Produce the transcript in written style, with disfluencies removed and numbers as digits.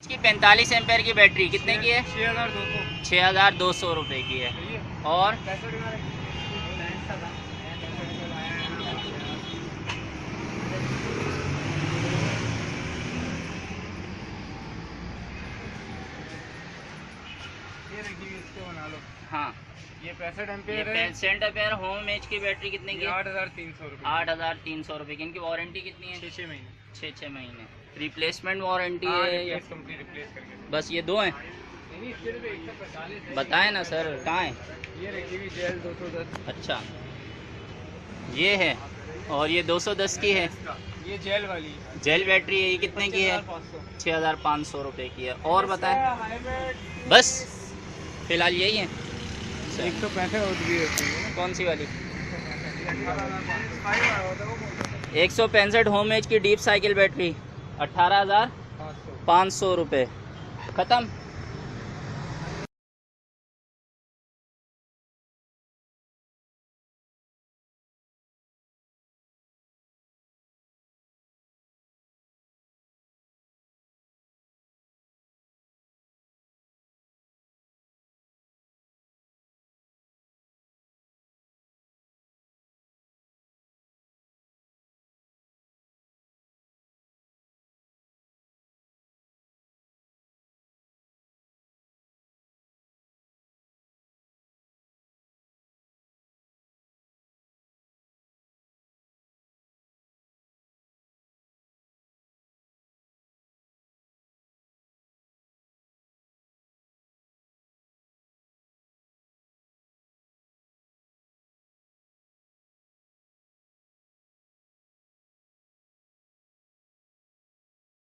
इसकी 45 एम्पेयर की बैटरी कितने की है? 6200 रुपये की है। और हाँ, ये 65 ये एम्पेयर है। 65 एम्पेयर होम एज की बैटरी कितने की? 8300 रुपये। 8300 रुपये की। इनकी वारंटी कितनी है? 6 महीने। 6 महीने। रिप्लेसमेंट वारंटी हाँ, है रिप्लेस कंप्लीट रिप्लेस करके। बस ये दो हैं? नहीं, सिर्फ 145 है। बताएं ना सर, कहाँ है? ये रखी हुई जेल 210। अच्छा, ये है। और ये 210 की है, ये जेल वाली है। जेल बैटरी है। ये कितने की है? 6500। 6500 रुपये की है। और बताएं, बस फिलहाल यही है। 165 होती है। कौन सी वाली? 165 होम एज की डीप साइकिल बैटरी 18,500 रुपये। ख़त्म।